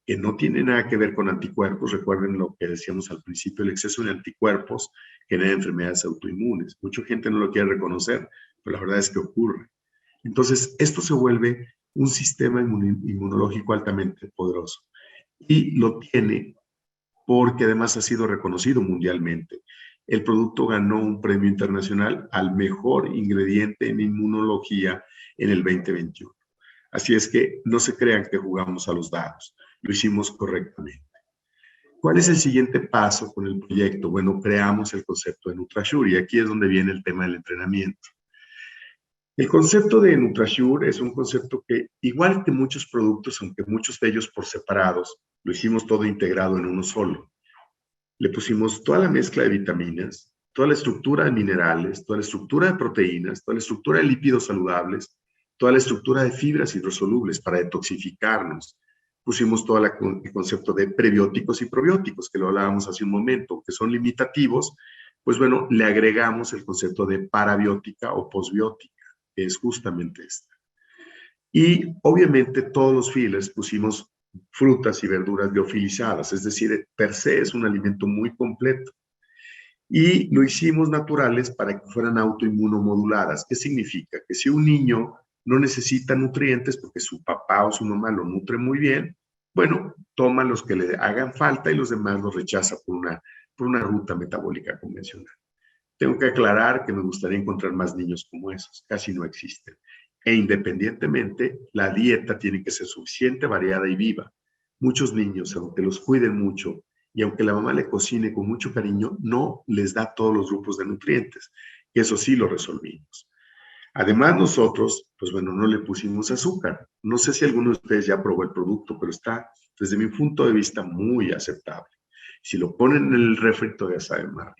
que no tiene nada que ver con anticuerpos. Recuerden lo que decíamos al principio, el exceso de anticuerpos genera enfermedades autoinmunes. Mucha gente no lo quiere reconocer, pero la verdad es que ocurre. Entonces, esto se vuelve un sistema inmunológico altamente poderoso y lo tiene porque además ha sido reconocido mundialmente. El producto ganó un premio internacional al mejor ingrediente en inmunología en el 2021. Así es que no se crean que jugamos a los dados, lo hicimos correctamente. ¿Cuál es el siguiente paso con el proyecto? Bueno, creamos el concepto de NutraSure y aquí es donde viene el tema del entrenamiento. El concepto de NutraSure es un concepto que, igual que muchos productos, aunque muchos de ellos por separados, lo hicimos todo integrado en uno solo. Le pusimos toda la mezcla de vitaminas, toda la estructura de minerales, toda la estructura de proteínas, toda la estructura de lípidos saludables, toda la estructura de fibras hidrosolubles para detoxificarnos. Pusimos todo el concepto de prebióticos y probióticos, que lo hablábamos hace un momento, que son limitativos. Pues bueno, le agregamos el concepto de parabiótica o posbiótica, que es justamente esta. Y obviamente todos los fillers pusimos frutas y verduras liofilizadas, es decir, per se es un alimento muy completo. Y lo hicimos naturales para que fueran autoinmunomoduladas. ¿Qué significa? Que si un niño no necesita nutrientes porque su papá o su mamá lo nutre muy bien, bueno, toma los que le hagan falta y los demás los rechaza por una ruta metabólica convencional. Tengo que aclarar que me gustaría encontrar más niños como esos. Casi no existen. E independientemente, la dieta tiene que ser suficiente, variada y viva. Muchos niños, aunque los cuiden mucho y aunque la mamá le cocine con mucho cariño, no les da todos los grupos de nutrientes. Y eso sí lo resolvimos. Además, nosotros, pues bueno, no le pusimos azúcar. No sé si alguno de ustedes ya probó el producto, pero está, desde mi punto de vista, muy aceptable. Si lo ponen en el refri, ya saben más.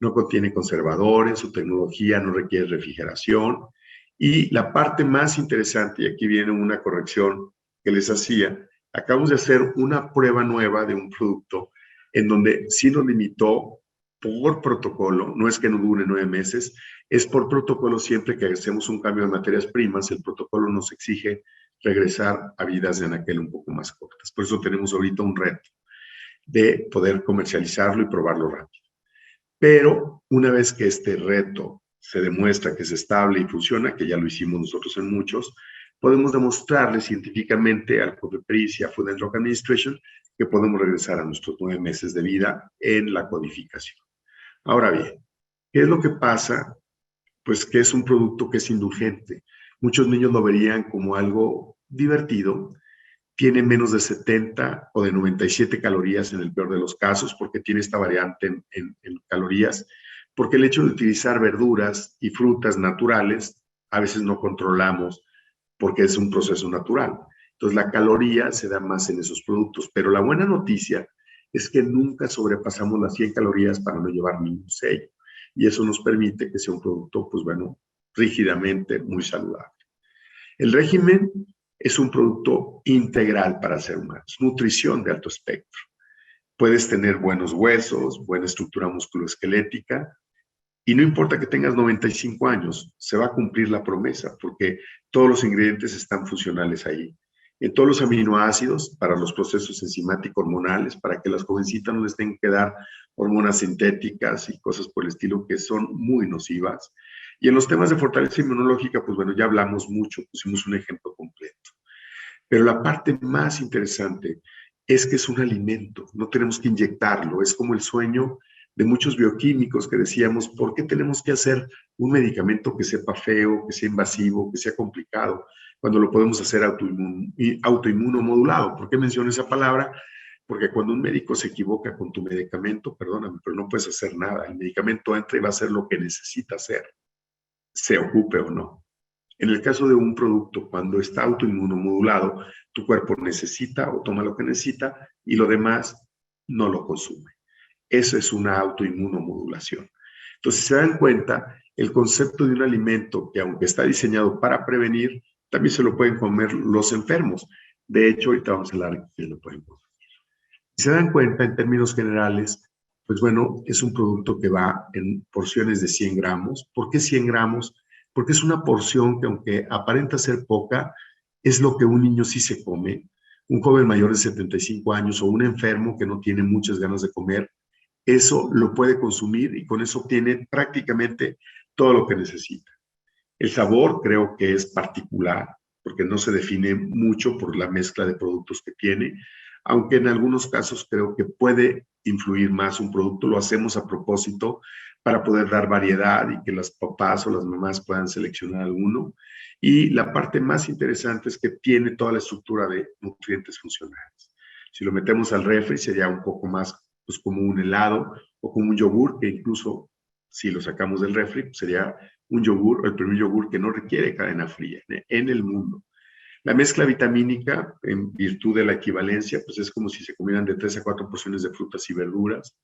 No contiene conservadores, su tecnología no requiere refrigeración. Y la parte más interesante, y aquí viene una corrección que les hacía, acabamos de hacer una prueba nueva de un producto en donde sí nos limitó por protocolo, no es que no dure 9 meses, es por protocolo siempre que hacemos un cambio de materias primas, el protocolo nos exige regresar a vidas de anaquel un poco más cortas. Por eso tenemos ahorita un reto de poder comercializarlo y probarlo rápido. Pero una vez que este reto se demuestra que es estable y funciona, que ya lo hicimos nosotros en muchos, podemos demostrarle científicamente al COFEPRIS y a Food and Drug Administration que podemos regresar a nuestros 9 meses de vida en la codificación. Ahora bien, ¿qué es lo que pasa? Pues que es un producto que es indulgente. Muchos niños lo verían como algo divertido. Tiene menos de 70 o de 97 calorías en el peor de los casos, porque tiene esta variante en calorías, porque el hecho de utilizar verduras y frutas naturales, a veces no controlamos porque es un proceso natural. Entonces la caloría se da más en esos productos, pero la buena noticia es que nunca sobrepasamos las 100 calorías para no llevar ningún sello. Y eso nos permite que sea un producto, pues bueno, rígidamente muy saludable. El régimen es un producto integral para ser humanos, nutrición de alto espectro. Puedes tener buenos huesos, buena estructura musculoesquelética, y no importa que tengas 95 años, se va a cumplir la promesa, porque todos los ingredientes están funcionales ahí. En todos los aminoácidos para los procesos enzimáticos hormonales, para que las jovencitas no les tengan que dar hormonas sintéticas y cosas por el estilo que son muy nocivas. Y en los temas de fortaleza inmunológica, pues bueno, ya hablamos mucho, pusimos un ejemplo completo. Pero la parte más interesante es que es un alimento, no tenemos que inyectarlo, es como el sueño de muchos bioquímicos que decíamos, ¿por qué tenemos que hacer un medicamento que sepa feo, que sea invasivo, que sea complicado, cuando lo podemos hacer autoinmunomodulado? ¿Por qué menciono esa palabra? Porque cuando un médico se equivoca con tu medicamento, perdóname, pero no puedes hacer nada. El medicamento entra y va a hacer lo que necesita hacer, se ocupe o no. En el caso de un producto, cuando está autoinmunomodulado, tu cuerpo necesita o toma lo que necesita y lo demás no lo consume. Eso es una autoinmunomodulación. Entonces, si se dan cuenta, el concepto de un alimento que aunque está diseñado para prevenir, también se lo pueden comer los enfermos. De hecho, ahorita vamos a hablar de que lo pueden comer. Si se dan cuenta, en términos generales, pues bueno, es un producto que va en porciones de 100 gramos. ¿Por qué 100 gramos? Porque es una porción que, aunque aparenta ser poca, es lo que un niño sí se come. Un joven mayor de 75 años o un enfermo que no tiene muchas ganas de comer, eso lo puede consumir y con eso obtiene prácticamente todo lo que necesita. El sabor creo que es particular, porque no se define mucho por la mezcla de productos que tiene, aunque en algunos casos creo que puede influir más un producto. Lo hacemos a propósito para poder dar variedad y que las papás o las mamás puedan seleccionar alguno. Y la parte más interesante es que tiene toda la estructura de nutrientes funcionales. Si lo metemos al refri sería un poco más pues, como un helado o como un yogur, que incluso si lo sacamos del refri sería un yogur, el primer yogur que no requiere cadena fría en el mundo. La mezcla vitamínica, en virtud de la equivalencia, pues es como si se comieran de 3 a 4 porciones de frutas y verduras.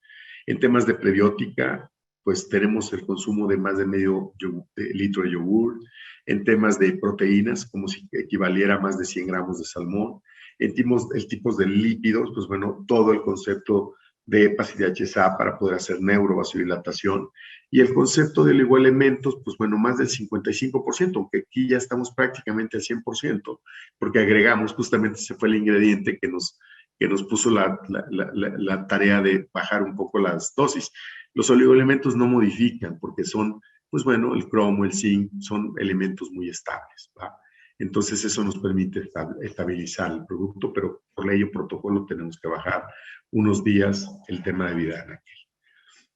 En temas de prebiótica, pues tenemos el consumo de más de medio litro de yogur, en temas de proteínas, como si equivaliera a más de 100 gramos de salmón, en tipos de lípidos, pues bueno, todo el concepto de EPAs y DHSA para poder hacer neurovasodilatación, y el concepto de oligoelementos, pues bueno, más del 55%, aunque aquí ya estamos prácticamente al 100%, porque agregamos, justamente ese fue el ingrediente que nos puso la tarea de bajar un poco las dosis. Los oligoelementos no modifican porque son, pues bueno, el cromo, el zinc, son elementos muy estables, ¿va? Entonces eso nos permite estabilizar el producto, pero por ley o protocolo tenemos que bajar unos días el tema de vida láctea.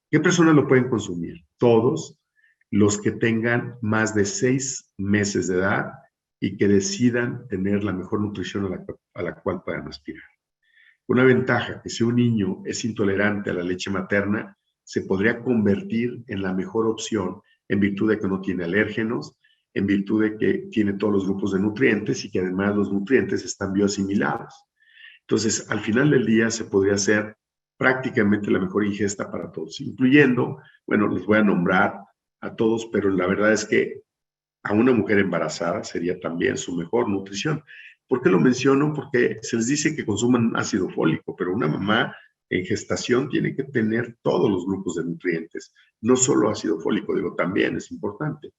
¿Qué personas lo pueden consumir? Todos los que tengan más de 6 meses de edad y que decidan tener la mejor nutrición a la cual puedan aspirar. Una ventaja, que si un niño es intolerante a la leche materna, se podría convertir en la mejor opción en virtud de que no tiene alérgenos, en virtud de que tiene todos los grupos de nutrientes y que además los nutrientes están bioasimilados. Entonces, al final del día se podría hacer prácticamente la mejor ingesta para todos, incluyendo, bueno, les voy a nombrar a todos, pero la verdad es que a una mujer embarazada sería también su mejor nutrición. ¿Por qué lo menciono? Porque se les dice que consuman ácido fólico, pero una mamá en gestación tiene que tener todos los grupos de nutrientes, no solo ácido fólico, digo, también es importante,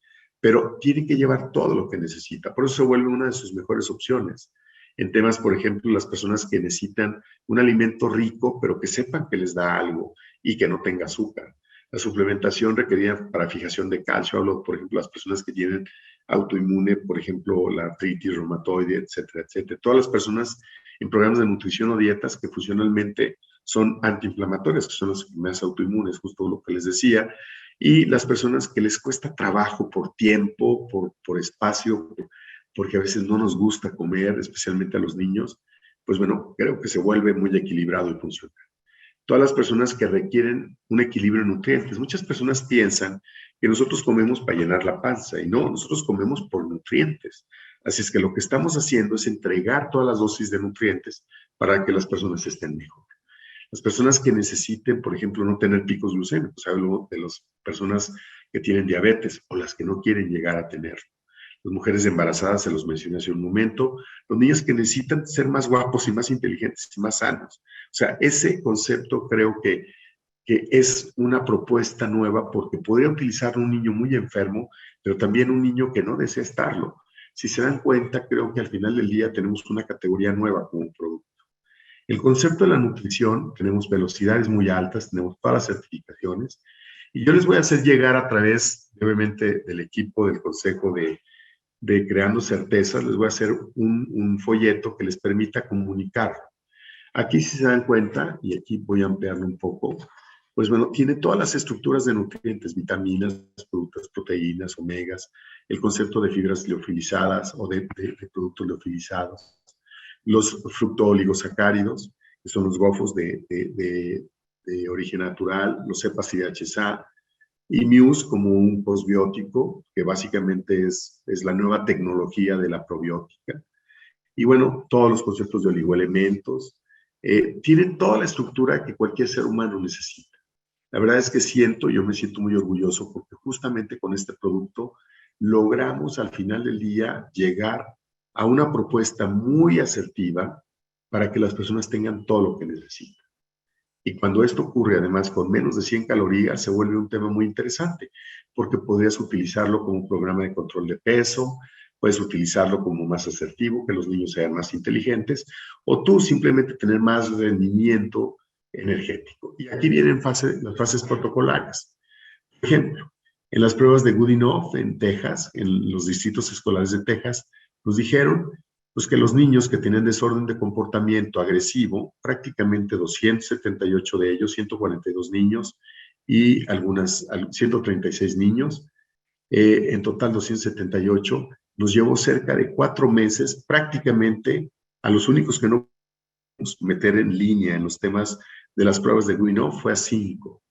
pero tiene que llevar todo lo que necesita. Por eso se vuelve una de sus mejores opciones. En temas, por ejemplo, las personas que necesitan un alimento rico, pero que sepan que les da algo y que no tenga azúcar. La suplementación requerida para fijación de calcio, hablo, por ejemplo, las personas que tienen autoinmune, por ejemplo, la artritis reumatoide, etcétera, etcétera. Todas las personas en programas de nutrición o dietas que funcionalmente son antiinflamatorias, que son las enfermedades autoinmunes, justo lo que les decía, y las personas que les cuesta trabajo por tiempo, por espacio, porque a veces no nos gusta comer, especialmente a los niños, pues bueno, creo que se vuelve muy equilibrado y funcional. Todas las personas que requieren un equilibrio de nutrientes. Muchas personas piensan que nosotros comemos para llenar la panza y no, nosotros comemos por nutrientes. Así es que lo que estamos haciendo es entregar todas las dosis de nutrientes para que las personas estén mejor. Las personas que necesiten, por ejemplo, no tener picos glucémicos, hablo de las personas que tienen diabetes o las que no quieren llegar a tenerlo. Las mujeres embarazadas, se los mencioné hace un momento, los niños que necesitan ser más guapos y más inteligentes y más sanos. O sea, ese concepto creo que es una propuesta nueva porque podría utilizarlo un niño muy enfermo, pero también un niño que no desea estarlo. Si se dan cuenta, creo que al final del día tenemos una categoría nueva como un producto. El concepto de la nutrición, tenemos velocidades muy altas, tenemos todas las certificaciones, y yo les voy a hacer llegar a través, brevemente, del equipo del Consejo de Creando Certezas, les voy a hacer un folleto que les permita comunicarlo. Aquí, si se dan cuenta, y aquí voy a ampliarlo un poco, pues bueno, tiene todas las estructuras de nutrientes, vitaminas, frutas, proteínas, omegas, el concepto de fibras liofilizadas o de productos liofilizados, los fructooligosacáridos, que son los gofos de origen natural, los EPAs y DHSA, y Muse como un postbiótico, que básicamente es la nueva tecnología de la probiótica. Y bueno, todos los conceptos de oligoelementos, tienen toda la estructura que cualquier ser humano necesita. La verdad es que yo me siento muy orgulloso porque justamente con este producto logramos al final del día llegar a una propuesta muy asertiva para que las personas tengan todo lo que necesitan. Y cuando esto ocurre, además, con menos de 100 calorías, se vuelve un tema muy interesante, porque podrías utilizarlo como un programa de control de peso, puedes utilizarlo como más asertivo, que los niños sean más inteligentes, o tú simplemente tener más rendimiento energético. Y aquí vienen las fases protocolarias. Por ejemplo, en las pruebas de Goodenough en Texas, en los distritos escolares de Texas, nos dijeron pues, que los niños que tienen desorden de comportamiento agresivo, prácticamente 278 de ellos, 142 niños y 136 niños, en total 278, nos llevó cerca de 4 meses prácticamente a los únicos que no pudimos meter en línea en los temas de las pruebas de Goodenough fue a 5.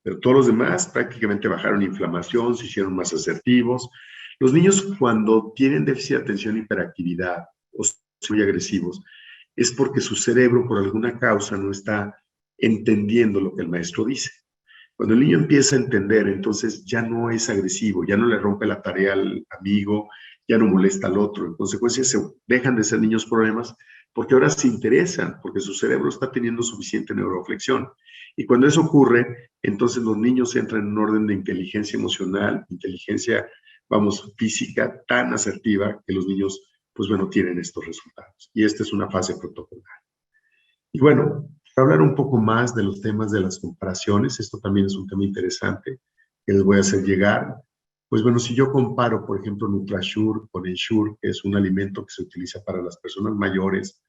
Pero todos los demás prácticamente bajaron inflamación, se hicieron más asertivos. Los niños cuando tienen déficit de atención e hiperactividad o son muy agresivos, es porque su cerebro por alguna causa no está entendiendo lo que el maestro dice. Cuando el niño empieza a entender, entonces ya no es agresivo, ya no le rompe la tarea al amigo, ya no molesta al otro. En consecuencia, se dejan de ser niños problemas porque ahora se interesan, porque su cerebro está teniendo suficiente neuroflexión. Y cuando eso ocurre, entonces los niños entran en un orden de inteligencia emocional, inteligencia, vamos, física tan asertiva que los niños, pues bueno, tienen estos resultados. Y esta es una fase protocolar. Y bueno, para hablar un poco más de los temas de las comparaciones, esto también es un tema interesante que les voy a hacer llegar. Pues bueno, si yo comparo, por ejemplo, NutraSure con Ensure, que es un alimento que se utiliza para las personas mayores,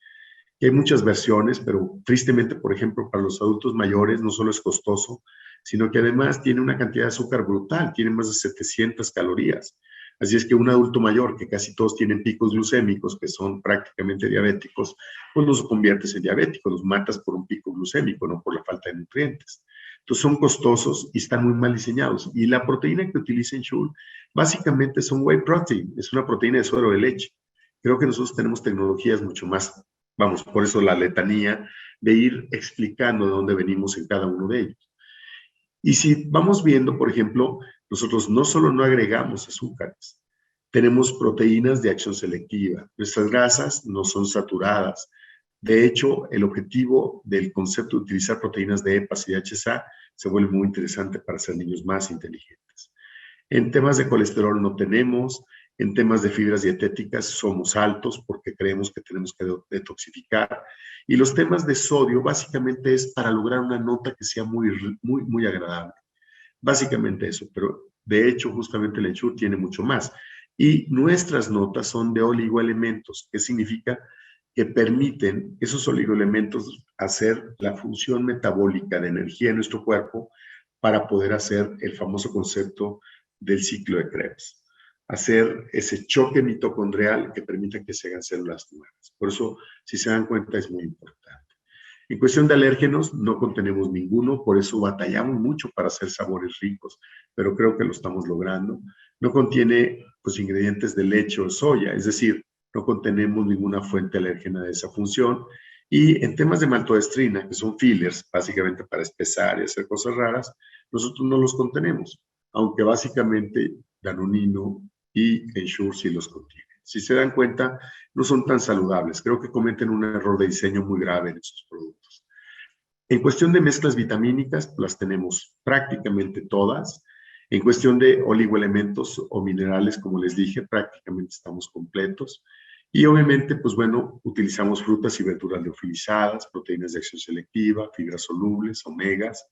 que hay muchas versiones, pero tristemente, por ejemplo, para los adultos mayores no solo es costoso, sino que además tiene una cantidad de azúcar brutal, tiene más de 700 calorías. Así es que un adulto mayor, que casi todos tienen picos glucémicos, que son prácticamente diabéticos, pues los conviertes en diabéticos, los matas por un pico glucémico, no por la falta de nutrientes. Entonces son costosos y están muy mal diseñados. Y la proteína que utiliza Ensure básicamente es un whey protein, es una proteína de suero de leche. Creo que nosotros tenemos tecnologías mucho más, vamos, por eso la letanía de ir explicando de dónde venimos en cada uno de ellos. Y si vamos viendo, por ejemplo, nosotros no solo no agregamos azúcares, tenemos proteínas de acción selectiva. Nuestras grasas no son saturadas. De hecho, el objetivo del concepto de utilizar proteínas de EPAs y DHA se vuelve muy interesante para hacer niños más inteligentes. En temas de colesterol no tenemos, en temas de fibras dietéticas somos altos porque creemos que tenemos que detoxificar. Y los temas de sodio básicamente es para lograr una nota que sea muy agradable. Básicamente eso, pero de hecho justamente el Ensure tiene mucho más. Y nuestras notas son de oligoelementos, que significa que permiten esos oligoelementos hacer la función metabólica de energía en nuestro cuerpo para poder hacer el famoso concepto del ciclo de Krebs, hacer ese choque mitocondrial que permita que se hagan células nuevas. Por eso, si se dan cuenta, es muy importante. En cuestión de alérgenos, no contenemos ninguno, por eso batallamos mucho para hacer sabores ricos, pero creo que lo estamos logrando. No contiene pues, ingredientes de leche o soya, es decir, no contenemos ninguna fuente alérgena de esa función. Y en temas de maltodextrina, que son fillers, básicamente para espesar y hacer cosas raras, nosotros no los contenemos, aunque básicamente Danonino y Ensure sí los contienen. Si se dan cuenta, no son tan saludables. Creo que cometen un error de diseño muy grave en esos productos. En cuestión de mezclas vitamínicas, las tenemos prácticamente todas. En cuestión de oligoelementos o minerales, como les dije, prácticamente estamos completos. Y obviamente, pues bueno, utilizamos frutas y verduras liofilizadas, proteínas de acción selectiva, fibras solubles, omegas,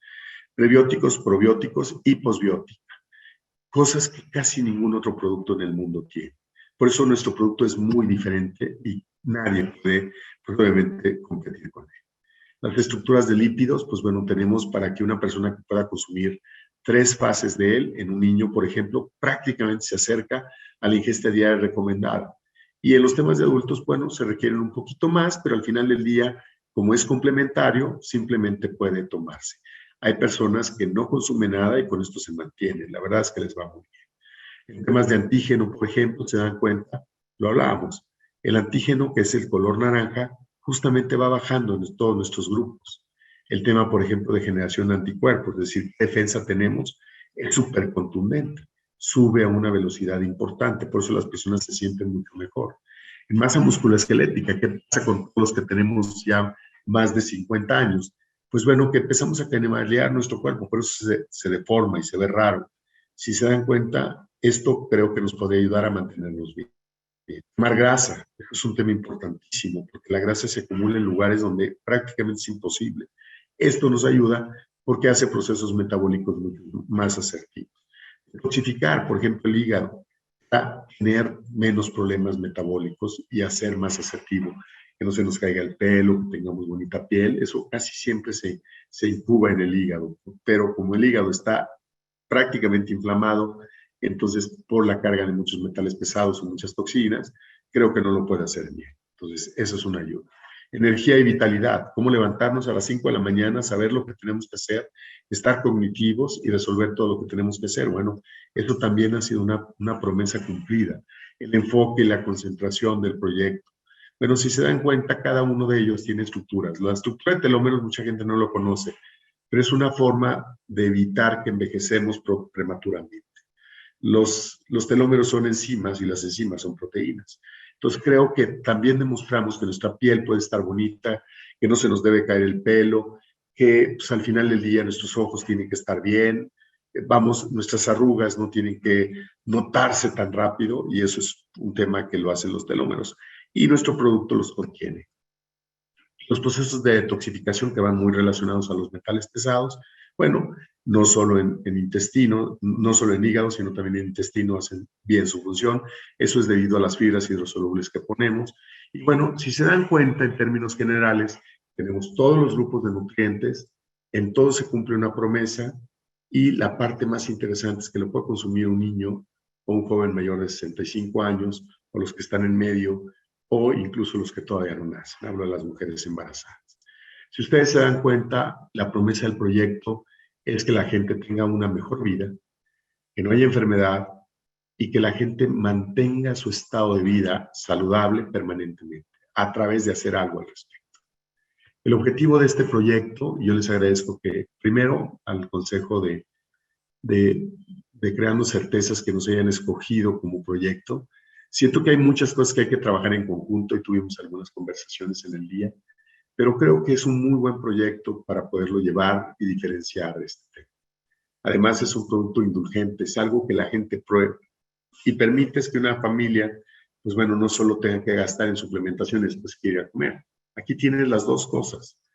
prebióticos, probióticos y posbiótica. Cosas que casi ningún otro producto en el mundo tiene. Por eso nuestro producto es muy diferente y nadie puede, pues, obviamente, competir con él. Las estructuras de lípidos, pues bueno, tenemos para que una persona que pueda consumir 3 fases de él, en un niño, por ejemplo, prácticamente se acerca a la ingesta diaria recomendada. Y en los temas de adultos, bueno, se requieren un poquito más, pero al final del día, como es complementario, simplemente puede tomarse. Hay personas que no consumen nada y con esto se mantienen. La verdad es que les va muy bien. En temas de antígeno, por ejemplo, se dan cuenta, lo hablábamos, el antígeno, que es el color naranja, justamente va bajando en todos nuestros grupos. El tema, por ejemplo, de generación de anticuerpos, es decir, qué defensa tenemos, es súper contundente, sube a una velocidad importante, por eso las personas se sienten mucho mejor. En masa musculoesquelética, ¿qué pasa con todos los que tenemos ya más de 50 años? Pues bueno, que empezamos a canibalear nuestro cuerpo, por eso se deforma y se ve raro. Si se dan cuenta, esto creo que nos puede ayudar a mantenernos bien. Quemar grasa, eso es un tema importantísimo, porque la grasa se acumula en lugares donde prácticamente es imposible. Esto nos ayuda porque hace procesos metabólicos mucho más asertivos. Detoxificar, por ejemplo, el hígado, para tener menos problemas metabólicos y hacer más asertivo, que no se nos caiga el pelo, que tengamos bonita piel, eso casi siempre se incuba en el hígado, pero como el hígado está prácticamente inflamado, entonces por la carga de muchos metales pesados o muchas toxinas, creo que no lo puede hacer bien. Entonces, eso es una ayuda. Energía y vitalidad, cómo levantarnos a las 5 de la mañana, saber lo que tenemos que hacer, estar cognitivos y resolver todo lo que tenemos que hacer. Bueno, eso también ha sido una promesa cumplida. El enfoque y la concentración del proyecto. Bueno, si se dan cuenta, cada uno de ellos tiene estructuras. La estructura de telómeros, mucha gente no lo conoce, pero es una forma de evitar que envejecemos prematuramente. Los telómeros son enzimas y las enzimas son proteínas. Entonces creo que también demostramos que nuestra piel puede estar bonita, que no se nos debe caer el pelo, que pues, al final del día nuestros ojos tienen que estar bien, nuestras arrugas no tienen que notarse tan rápido, y eso es un tema que lo hacen los telómeros, y nuestro producto los contiene. Los procesos de detoxificación que van muy relacionados a los metales pesados, bueno, no solo en intestino, no solo en hígado, sino también en intestino hacen bien su función. Eso es debido a las fibras hidrosolubles que ponemos. Y bueno, si se dan cuenta, en términos generales, tenemos todos los grupos de nutrientes, en todo se cumple una promesa, y la parte más interesante es que lo puede consumir un niño o un joven mayor de 65 años, o los que están en medio, o incluso los que todavía no nacen. Hablo de las mujeres embarazadas. Si ustedes se dan cuenta, la promesa del proyecto es que la gente tenga una mejor vida, que no haya enfermedad y que la gente mantenga su estado de vida saludable permanentemente a través de hacer algo al respecto. El objetivo de este proyecto, yo les agradezco que primero al Consejo de Creando Certezas que nos hayan escogido como proyecto. Siento que hay muchas cosas que hay que trabajar en conjunto y tuvimos algunas conversaciones en el día, pero creo que es un muy buen proyecto para poderlo llevar y diferenciar de este tema. Además, es un producto indulgente, es algo que la gente pruebe y permites que una familia, pues bueno, no solo tenga que gastar en suplementaciones, pues quiera comer. Aquí tienes las dos cosas.